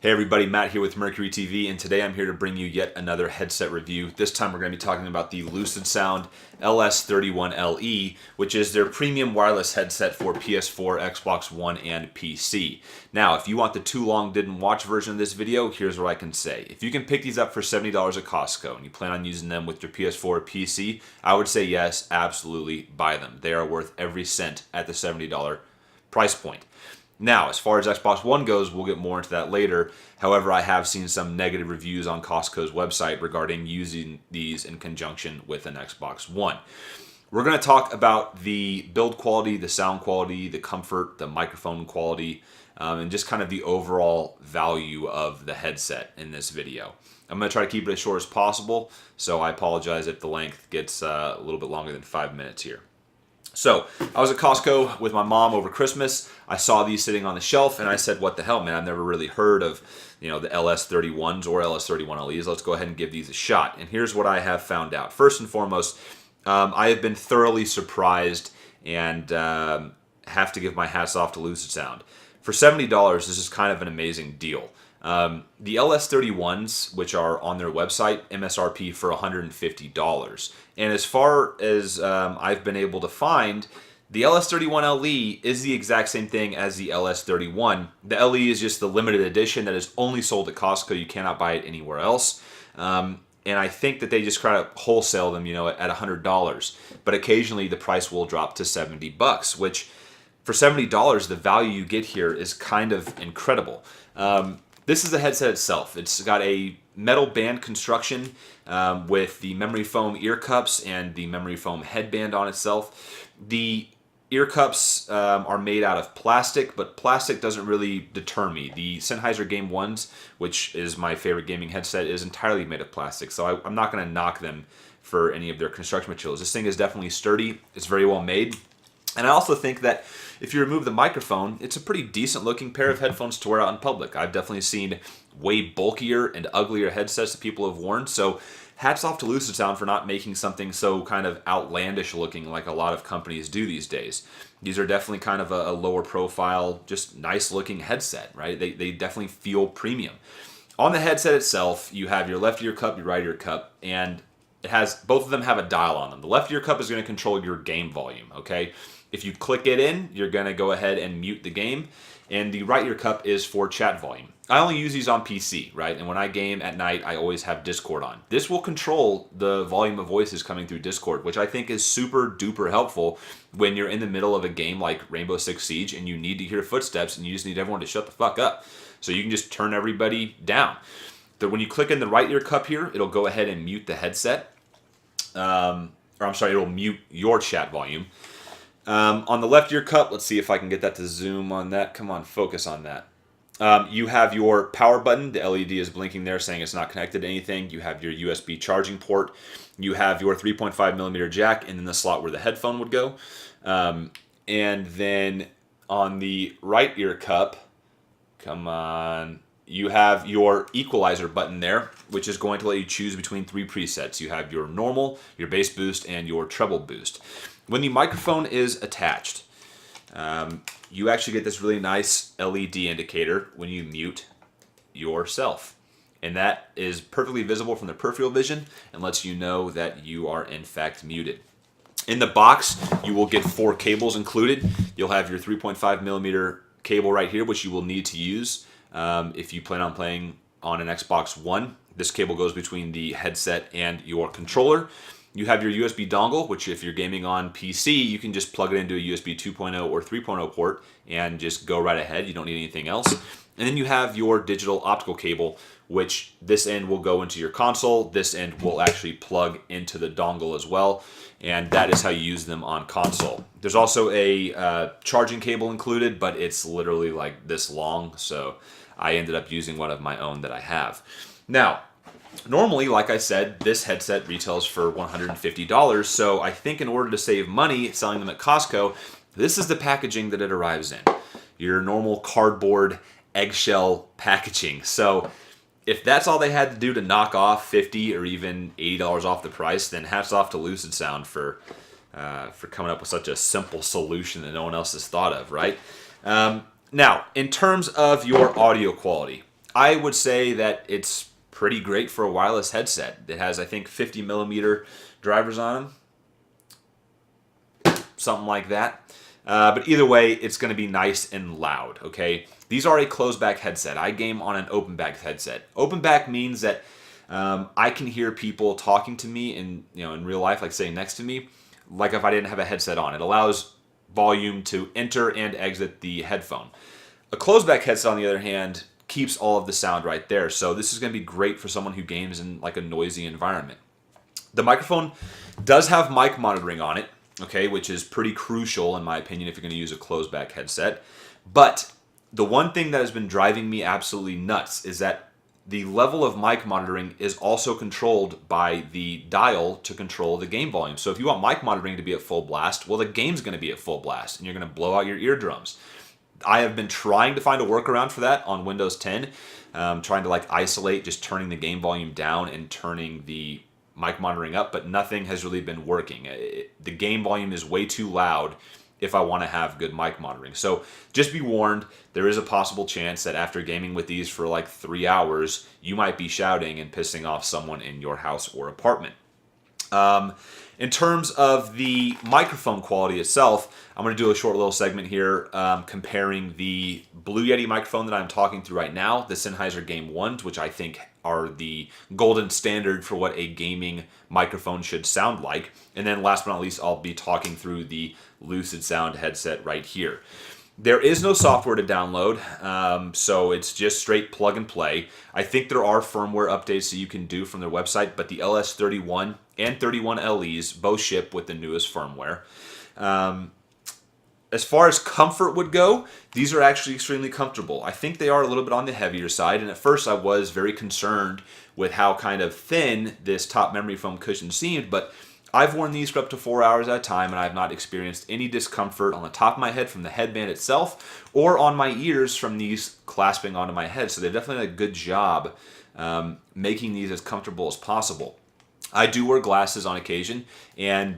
Hey everybody, Matt here with Mercury TV, and today I'm here to bring you yet another headset review. This time we're going to be talking about the LucidSound LS31LE, which is their premium wireless headset for PS4, Xbox One, and PC. Now, if you want the too long didn't watch version of this video, here's what I can say. If you can pick these up for $70 at Costco and you plan on using them with your PS4 or PC, I would say yes, absolutely buy them. They are worth every cent at the $70 price point. Now, as far as Xbox One goes, we'll get more into that later. However, I have seen some negative reviews on Costco's website regarding using these in conjunction with an Xbox One. We're going to talk about the build quality, the sound quality, the comfort, the microphone quality, and just kind of the overall value of the headset in this video. I'm going to try to keep it as short as possible, so I apologize if the length gets a little bit longer than 5 minutes here. So, I was at Costco with my mom over Christmas. I saw these sitting on the shelf, and I said, what the hell, man? I've never really heard of, the LS31s or LS31LEs. Let's go ahead and give these a shot. And here's what I have found out. First and foremost, I have been thoroughly surprised and have to give my hats off to LucidSound. For $70, this is kind of an amazing deal. The LS31s, which are on their website, MSRP for $150. And as far as I've been able to find, the LS31LE is the exact same thing as the LS31. The LE is just the limited edition that is only sold at Costco. You cannot buy it anywhere else. And I think that they just try to wholesale them, at $100. But occasionally the price will drop to $70, which for $70, the value you get here is kind of incredible. This is the headset itself. It's got a metal band construction with the memory foam ear cups and the memory foam headband on itself. The ear cups are made out of plastic, but plastic doesn't really deter me. The Sennheiser Game 1s, which is my favorite gaming headset, is entirely made of plastic, so I'm not going to knock them for any of their construction materials. This thing is definitely sturdy. It's very well made. And I also think that if you remove the microphone, it's a pretty decent looking pair of headphones to wear out in public. I've definitely seen way bulkier and uglier headsets that people have worn, so hats off to LucidSound for not making something so kind of outlandish looking like a lot of companies do these days. These are definitely kind of a lower profile, just nice looking headset, right? They definitely feel premium. On the headset itself, you have your left ear cup, your right ear cup, and both of them have a dial on them. The left ear cup is going to control your game volume, okay? If you click it in, you're going to go ahead and mute the game. And the right ear cup is for chat volume. I only use these on PC, right? And when I game at night, I always have Discord on. This will control the volume of voices coming through Discord, which I think is super duper helpful when you're in the middle of a game like Rainbow Six Siege and you need to hear footsteps and you just need everyone to shut the fuck up. So you can just turn everybody down. When you click in the right ear cup here, it'll go ahead and mute the headset. It'll mute your chat volume. On the left ear cup, let's see if I can get that to zoom on that. Come on, focus on that. You have your power button. The LED is blinking there saying it's not connected to anything. You have your USB charging port. You have your 3.5mm jack and then the slot where the headphone would go. And then on the right ear cup, come on, you have your equalizer button there, which is going to let you choose between 3 presets. You have your normal, your bass boost, and your treble boost. When the microphone is attached, you actually get this really nice LED indicator when you mute yourself. And that is perfectly visible from the peripheral vision and lets you know that you are in fact muted. In the box, you will get 4 cables included. You'll have your 3.5mm cable right here, which you will need to use if you plan on playing on an Xbox One. This cable goes between the headset and your controller. You have your USB dongle, which if you're gaming on PC, you can just plug it into a USB 2.0 or 3.0 port and just go right ahead. You don't need anything else. And then you have your digital optical cable, which this end will go into your console. This end will actually plug into the dongle as well. And that is how you use them on console. There's also a charging cable included, but it's literally like this long. So I ended up using one of my own that I have. Now, normally, like I said, this headset retails for $150, so I think in order to save money selling them at Costco, this is the packaging that it arrives in. Your normal cardboard eggshell packaging. So if that's all they had to do to knock off $50 or even $80 off the price, then hats off to LucidSound for coming up with such a simple solution that no one else has thought of, right? Now, in terms of your audio quality, I would say that it's pretty great for a wireless headset. It has, I think, 50 millimeter drivers on them, something like that. But either way, it's going to be nice and loud, okay? These are a closed back headset. I game on an open back headset. Open back means that I can hear people talking to me in real life, like sitting next to me, like if I didn't have a headset on. It allows volume to enter and exit the headphone. A closed back headset, on the other hand, keeps all of the sound right there. So this is going to be great for someone who games in like a noisy environment. The microphone does have mic monitoring on it, okay, which is pretty crucial in my opinion if you're going to use a closed back headset. But the one thing that has been driving me absolutely nuts is that the level of mic monitoring is also controlled by the dial to control the game volume. So if you want mic monitoring to be at full blast, well, the game's going to be at full blast and you're going to blow out your eardrums. I have been trying to find a workaround for that on Windows 10, trying to like isolate, just turning the game volume down and turning the mic monitoring up, but nothing has really been working. The game volume is way too loud if I want to have good mic monitoring. So just be warned, there is a possible chance that after gaming with these for like 3 hours, you might be shouting and pissing off someone in your house or apartment. In terms of the microphone quality itself, I'm going to do a short little segment here comparing the Blue Yeti microphone that I'm talking through right now, the Sennheiser Game 1s, which I think are the golden standard for what a gaming microphone should sound like. And then last but not least, I'll be talking through the LucidSound headset right here. There is no software to download, so it's just straight plug and play. I think there are firmware updates that you can do from their website, but the LS31 and 31LEs both ship with the newest firmware. As far as comfort would go, these are actually extremely comfortable. I think they are a little bit on the heavier side, and at first I was very concerned with how kind of thin this top memory foam cushion seemed, but I've worn these for up to 4 hours at a time, and I have not experienced any discomfort on the top of my head from the headband itself or on my ears from these clasping onto my head. So they've definitely done a good job making these as comfortable as possible. I do wear glasses on occasion, and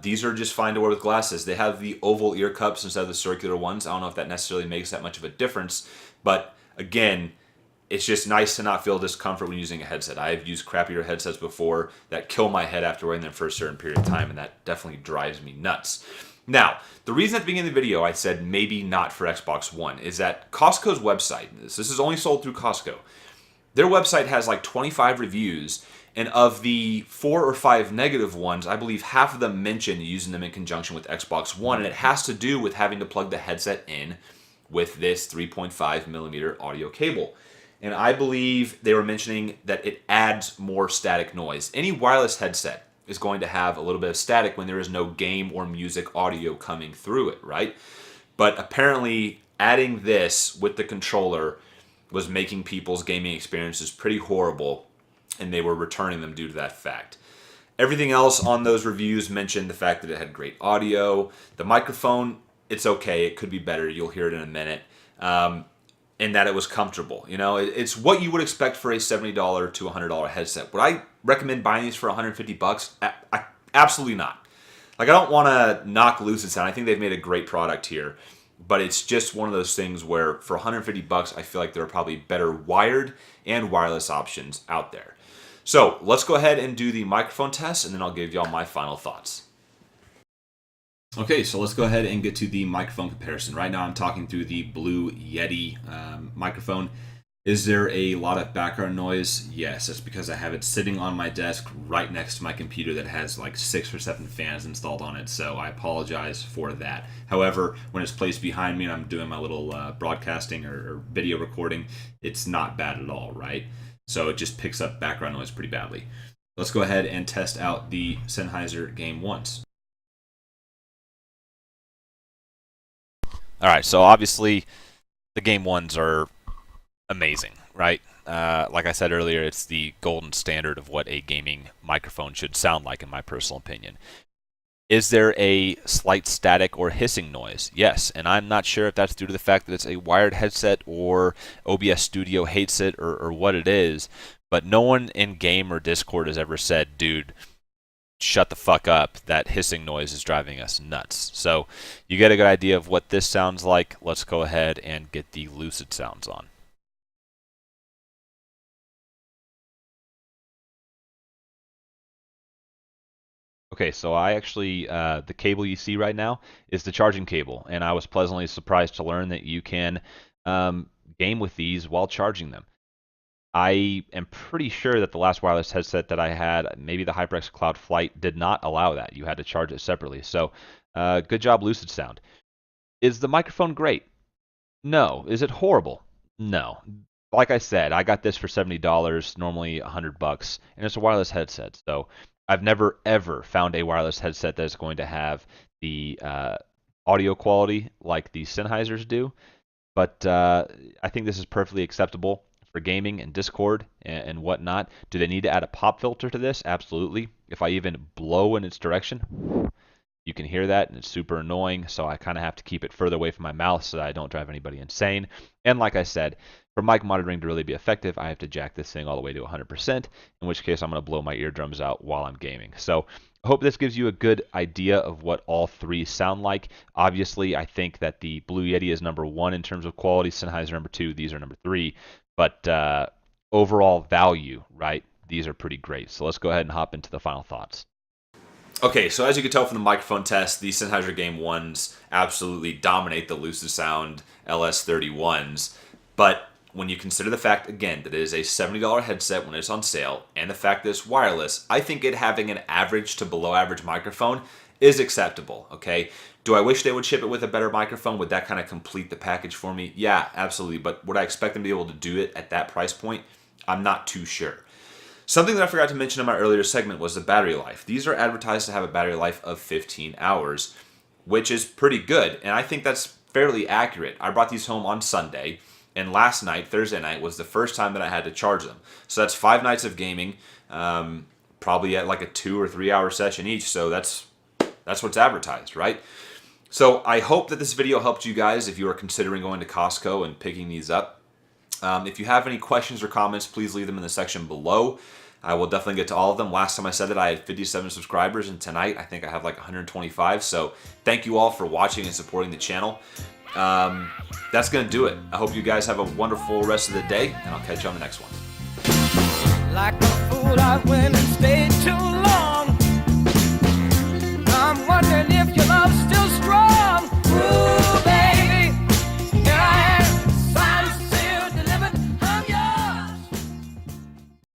these are just fine to wear with glasses. They have the oval ear cups instead of the circular ones. I don't know if that necessarily makes that much of a difference, but again, it's just nice to not feel discomfort when using a headset. I've used crappier headsets before that kill my head after wearing them for a certain period of time, and that definitely drives me nuts. Now, the reason at the beginning of the video I said maybe not for Xbox One is that Costco's website, this is only sold through Costco, their website has like 25 reviews, and of the 4 or 5 negative ones, I believe half of them mention using them in conjunction with Xbox One, and it has to do with having to plug the headset in with this 3.5 millimeter audio cable. And I believe they were mentioning that it adds more static noise. Any wireless headset is going to have a little bit of static when there is no game or music audio coming through it, right? But apparently adding this with the controller was making people's gaming experiences pretty horrible, and they were returning them due to that fact. Everything else on those reviews mentioned the fact that it had great audio. The microphone, it's okay. It could be better. You'll hear it in a minute. And that it was comfortable. You know, it's what you would expect for a $70 to $100 headset. Would I recommend buying these for $150? Absolutely not. Like, I don't want to knock LucidSound. I think they've made a great product here, but it's just one of those things where for $150, I feel like there are probably better wired and wireless options out there. So let's go ahead and do the microphone test, and then I'll give y'all my final thoughts. Okay, so let's go ahead and get to the microphone comparison. Right now I'm talking through the Blue Yeti microphone. Is there a lot of background noise? Yes, that's because I have it sitting on my desk right next to my computer that has like 6 or 7 fans installed on it, so I apologize for that. However, when it's placed behind me and I'm doing my little broadcasting or video recording, it's not bad at all, right? So it just picks up background noise pretty badly. Let's go ahead and test out the Sennheiser Game 1s. All right, so obviously the Game 1s are amazing, right? Like I said earlier, it's the golden standard of what a gaming microphone should sound like, in my personal opinion. Is there a slight static or hissing noise? Yes, and I'm not sure if that's due to the fact that it's a wired headset or OBS Studio hates it or what it is, but no one in game or Discord has ever said, dude, shut the fuck up, that hissing noise is driving us nuts. So you get a good idea of what this sounds like. Let's go ahead and get the Lucid sounds on. Okay, so I actually, the cable you see right now is the charging cable, and I was pleasantly surprised to learn that you can um, game with these while charging them. I am pretty sure that the last wireless headset that I had, maybe the HyperX Cloud Flight, did not allow that. You had to charge it separately. So, good job, LucidSound. Is the microphone great? No. Is it horrible? No. Like I said, I got this for $70, normally $100, and it's a wireless headset. So I've never ever found a wireless headset that is going to have the audio quality like the Sennheisers do. But I think this is perfectly acceptable for gaming and Discord and whatnot. Do they need to add a pop filter to this? Absolutely. If I even blow in its direction, you can hear that, and it's super annoying, so I kind of have to keep it further away from my mouth so that I don't drive anybody insane. And like I said, for mic monitoring to really be effective, I have to jack this thing all the way to 100%, in which case I'm going to blow my eardrums out while I'm gaming. So I hope this gives you a good idea of what all three sound like. Obviously, I think that the Blue Yeti is number one in terms of quality, Sennheiser number two, these are number three. But overall value, right, these are pretty great. So let's go ahead and hop into the final thoughts. Okay, so as you can tell from the microphone test, the Sennheiser Game 1s absolutely dominate the LucidSound LS31s. But when you consider the fact, again, that it is a $70 headset when it's on sale, and the fact that it's wireless, I think it having an average to below average microphone is acceptable, okay? Do I wish they would ship it with a better microphone? Would that kind of complete the package for me? Yeah, absolutely. But would I expect them to be able to do it at that price point? I'm not too sure. Something that I forgot to mention in my earlier segment was the battery life. These are advertised to have a battery life of 15 hours, which is pretty good, and I think that's fairly accurate. I brought these home on Sunday, and last night, Thursday night, was the first time that I had to charge them. So that's 5 nights of gaming, probably at like a 2 or 3 hour session each, so that's what's advertised, right? So I hope that this video helped you guys if you are considering going to Costco and picking these up. If you have any questions or comments, please leave them in the section below. I will definitely get to all of them. Last time I said that I had 57 subscribers, and tonight I think I have like 125. So thank you all for watching and supporting the channel. That's going to do it. I hope you guys have a wonderful rest of the day, and I'll catch you on the next one. Like a fool, I went and stayed too long.